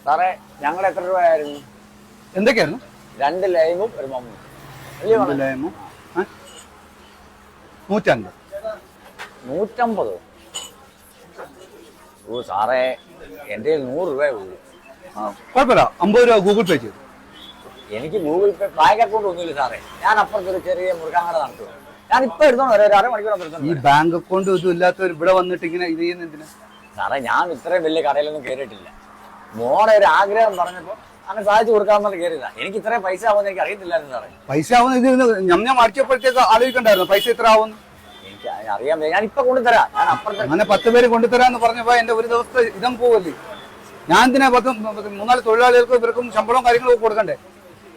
സാറേ ഞങ്ങൾ എത്ര രൂപയായിരുന്നു? എന്തൊക്കെയായിരുന്നു? 2 ലൈമും ഒരു മമ്മും. 2 ലൈമും 150. 150? ഓ സാറേ, എൻ്റെ 100 രൂപയേ ഉള്ളൂ. കുഴപ്പമില്ല, 50 രൂപ ഗൂഗിൾ പേ ചെയ്തു. എനിക്ക് ഗൂഗിൾ പേ ബാങ്ക് അക്കൗണ്ട് ഒന്നുമില്ല സാറേ. ഞാൻ അപ്പുറത്തൊരു ചെറിയ മുറുക്കാങ്ങട നടത്തുക. ഞാൻ ഇപ്പൊ എടുത്തോണ്ട് ഒരു അരമണിക്കൂർ. ഈ ബാങ്ക് അക്കൗണ്ട് ഇതും ഇല്ലാത്തവർ ഇവിടെ വന്നിട്ട് ഇങ്ങനെ ഇത് ചെയ്യുന്ന എന്തിനാ സാറേ? ഞാൻ ഇത്രയും വലിയ കടയിലൊന്നും കയറിയിട്ടില്ല. മോടെ ഒരു ആഗ്രഹം പറഞ്ഞപ്പോ അങ്ങനെ സാധിച്ചു കൊടുക്കാമെന്ന് കയറിയതാ. എനിക്ക് ഇത്രയും പൈസ ആവുമെന്ന് എനിക്ക് അറിയത്തില്ലായിരുന്നു സാറേ. പൈസ ആവുന്ന ഇത് ഞാൻ അടിച്ചപ്പോഴത്തേക്ക് ആലോചിക്കണ്ടായിരുന്നു പൈസ എത്ര ആവുന്നു. എനിക്ക് അറിയാൻ പറ്റില്ല. ഞാൻ ഇപ്പൊ കൊണ്ടുതരാം. ഞാൻ അപ്പുറത്തെ അങ്ങനെ 10 പേര് കൊണ്ടുതരാന്ന് പറഞ്ഞപ്പോ എന്റെ ഒരു ദിവസത്തെ ഇതം പോവല്ലേ. ഞാൻ എന്തിനാ 3-4 തൊഴിലാളികൾക്ക് ഇവർക്കും ശമ്പളവും കാര്യങ്ങളും കൊടുക്കണ്ടേ?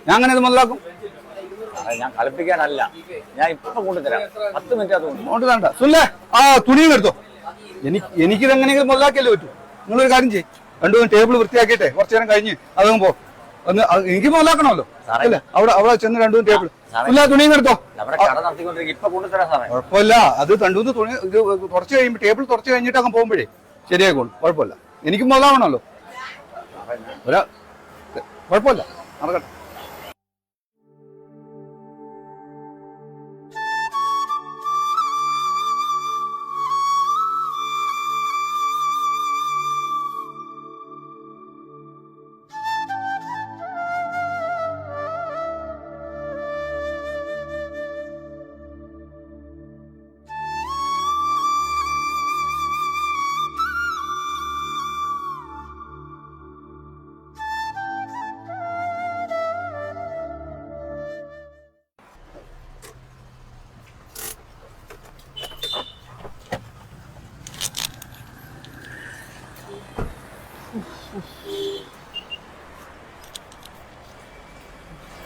ഞാൻ അങ്ങനെ ഇത് മുതലാക്കും? ഞാൻ കളിപ്പിക്കാനല്ല, ഞാൻ ഇപ്പൊ കൊണ്ടുതരാം. 10 മിനിറ്റ് അത് കൊണ്ടുതരണ്ട. സുല്ലേ, ആ തുണിയും എടുത്തോ. എനിക്കിത് എങ്ങനെയെങ്കിലും മുതലാക്കിയല്ലേ പറ്റൂ. നിങ്ങളൊരു കാര്യം ചെയ്യും, 2 ടേബിൾ വൃത്തിയാക്കിയിട്ടെ കുറച്ചു നേരം കഴിഞ്ഞ് അതങ്ങ് പോ. എനിക്ക് മുതലാക്കണമല്ലോ അല്ലേ? അവിടെ ചെന്ന് 2 ടേബിൾ ഇല്ല, തുണിയും എടുത്തോ. കുഴപ്പമില്ല, അത് 2 തുണി ഇത് തുടച്ചു കഴിയുമ്പോൾ ടേബിൾ തുടച്ചു കഴിഞ്ഞിട്ട് അങ്ങ് പോകുമ്പോഴേ ശരിയായിക്കോളും. കുഴപ്പമില്ല, എനിക്ക് മുതലാവണമല്ലോ. കുഴപ്പമില്ല, നടക്കട്ടെ.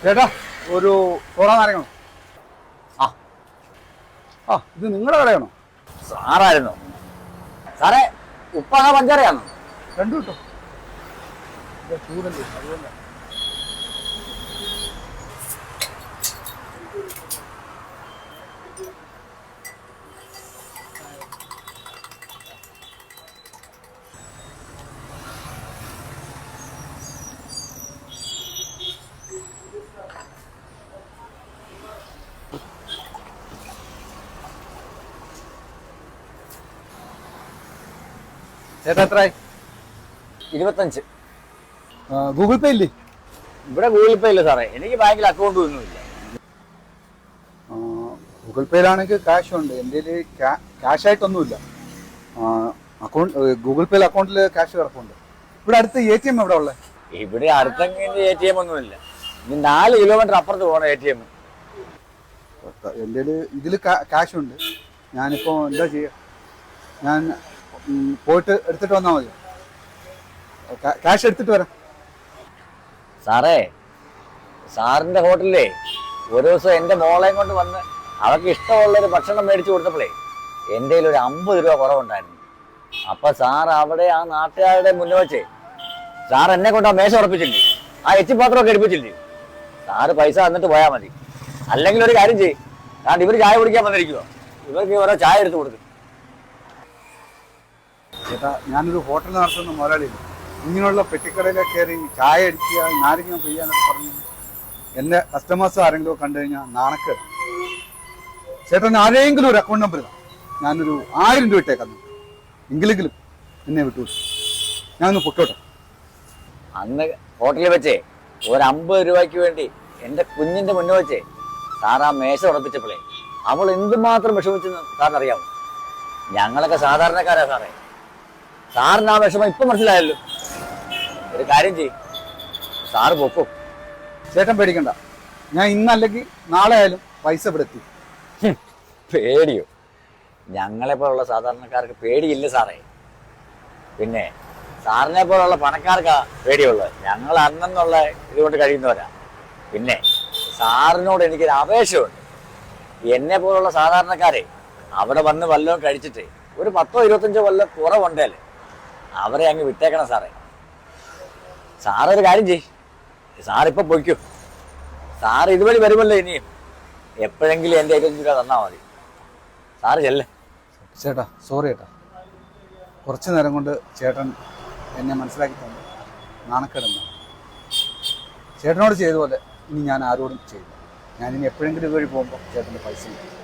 ചേട്ടാ, ഒരു സോഡ നാരങ്ങണോ? ഇത് നിങ്ങളുടെ കടയാണോ? സാറായിരുന്നു സാറേ. ഉപ്പാണോ പഞ്ചാരയാണോ? 2 കിട്ടോ. ചൂടല്ലേ, അതുകൊണ്ട്. ചേട്ടാ എത്രയായി? 25. ഗൂഗിൾ പേ ഇല്ലേ? ഇവിടെ ഗൂഗിൾ പേ ഇല്ല സാറേ. എനിക്ക് ബാങ്കിൽ അക്കൗണ്ട് ഒന്നുമില്ല. ഗൂഗിൾ പേയിലാണെങ്കിൽ ക്യാഷ് ഉണ്ട്. എൻ്റെ ക്യാഷ് ആയിട്ടൊന്നുമില്ല. അക്കൗണ്ട് ഗൂഗിൾ പേയിൽ അക്കൗണ്ടിൽ ക്യാഷ് കിടപ്പുണ്ട്. ഇവിടെ അടുത്ത് ATM എവിടെ ഉള്ളത്? ഇവിടെ അടുത്തെങ്കിൽ ATM ഒന്നുമില്ല. 4 കിലോമീറ്റർ അപ്പുറത്ത് പോകണം ATM. എൻ്റെ ഇതിൽ ക്യാഷ് ഉണ്ട്. ഞാനിപ്പോൾ എന്താ ചെയ്യുക? ഞാൻ പോയിട്ട് എടുത്തിട്ട് വന്നാൽ മതി. ക്യാഷ് എടുത്തിട്ട് വരാം. സാറേ, സാറിന്റെ ഹോട്ടലിലേ ഒരു ദിവസം എൻ്റെ മോളെയും കൊണ്ട് വന്ന് അവർക്ക് ഇഷ്ടമുള്ളൊരു ഭക്ഷണം മേടിച്ചു കൊടുത്തപ്പോഴേ എൻ്റെ കയ്യിൽ ഒരു 50 രൂപ കുറവുണ്ടായിരുന്നു. അപ്പൊ സാർ അവിടെ ആ നാട്ടുകാരുടെ മുന്നേ വെച്ചേ സാർ എന്നെ കൊണ്ട് ആ മേശ ഉറപ്പിച്ചില്ലേ, ആ എച്ചിപ്പാത്രമൊക്കെ എടുപ്പിച്ചില്ലേ. സാറ് പൈസ തന്നിട്ട് പോയാൽ മതി. അല്ലെങ്കിൽ ഒരു കാര്യം ചെയ്യും, കാരണം ഇവർ ചായ കുടിക്കാൻ വന്നിരിക്കുമോ, ഇവർക്ക് ഓരോ ചായ എടുത്ത് കൊടുക്കും. ചേട്ടാ, ഞാനൊരു ഹോട്ടൽ നടത്തുന്ന മുതലാളിയില്ല. ഇങ്ങനെയുള്ള പെട്ടിക്കടയിലൊക്കെ കയറി ചായ അടിക്കുക, നാരങ്ങ പെയ്യാനൊക്കെ പറഞ്ഞു എൻ്റെ കസ്റ്റമേഴ്സ് ആരെങ്കിലും കണ്ടു കഴിഞ്ഞാൽ നാണക്കേട്. ചേട്ടൻ ആരെങ്കിലും ഒരു അക്കൗണ്ട് നമ്പർ ഇതാ, ഞാനൊരു 1000 രൂപ ഇട്ടേക്കുന്നു. എങ്കിലെങ്കിലും എന്നെ വിട്ടു, ഞാനൊന്ന് പൊട്ടോട്ടെ. അന്ന് ഹോട്ടലിൽ വെച്ചേ ഒരു 50 രൂപയ്ക്ക് വേണ്ടി എൻ്റെ കുഞ്ഞിൻ്റെ മുന്നേ വെച്ചേ സാർ ആ മേശ ഉറപ്പിച്ചപ്പോഴേ അവൾ എന്തുമാത്രം വിഷമിച്ചെന്ന് സാറിനറിയാമോ? ഞങ്ങളൊക്കെ സാധാരണക്കാരാ സാറേ. സാറിന് ആ വിഷമം ഇപ്പം മനസ്സിലായല്ലോ. ഒരു കാര്യം ചെയ്യും, സാറ് പൊക്കും. ചേട്ടൻ പേടിക്കണ്ട, ഞാൻ ഇന്നല്ലെങ്കിൽ നാളെ ആയാലും പൈസ ഇവിടെ എത്തി. പേടിയോ? ഞങ്ങളെ പോലുള്ള സാധാരണക്കാർക്ക് പേടിയില്ല സാറേ. പിന്നെ സാറിനെ പോലുള്ള പണക്കാർക്കാ പേടിയുള്ളത്. ഞങ്ങൾ അന്നെന്നുള്ള ഇതുകൊണ്ട് കഴിയുന്നവരാ. പിന്നെ സാറിനോട് എനിക്കൊരു അപേക്ഷയുണ്ട്. എന്നെ പോലുള്ള സാധാരണക്കാരെ അവിടെ വന്ന് വല്ലതും കഴിച്ചിട്ട് ഒരു 10-25 കൊല്ലം കുറവുണ്ടല്ലേ, അവരെ അങ്ങ് വിട്ടേക്കണം സാറേ. സാറൊരു കാര്യം ചെയ്യ്, സാറിപ്പോൾ പൊയ്ക്കോ. സാറ് ഇതുവഴി വരുമല്ലോ ഇനിയും. എപ്പോഴെങ്കിലും എൻ്റെ 25 രൂപ തന്നാൽ മതി. സാറ് ചെല്ലേ. ചേട്ടാ സോറി ചേട്ടാ, കുറച്ച് നേരം കൊണ്ട് ചേട്ടൻ എന്നെ മനസ്സിലാക്കി തന്നു. നാണക്കേടെന്നാണ്. ചേട്ടനോട് ചെയ്തതുപോലെ ഇനി ഞാൻ ആരോടും ചെയ്യില്ല. ഞാനിനി എപ്പോഴെങ്കിലും ഇതുവഴി പോകുമ്പോൾ ചേട്ടൻ്റെ പൈസ കിട്ടും.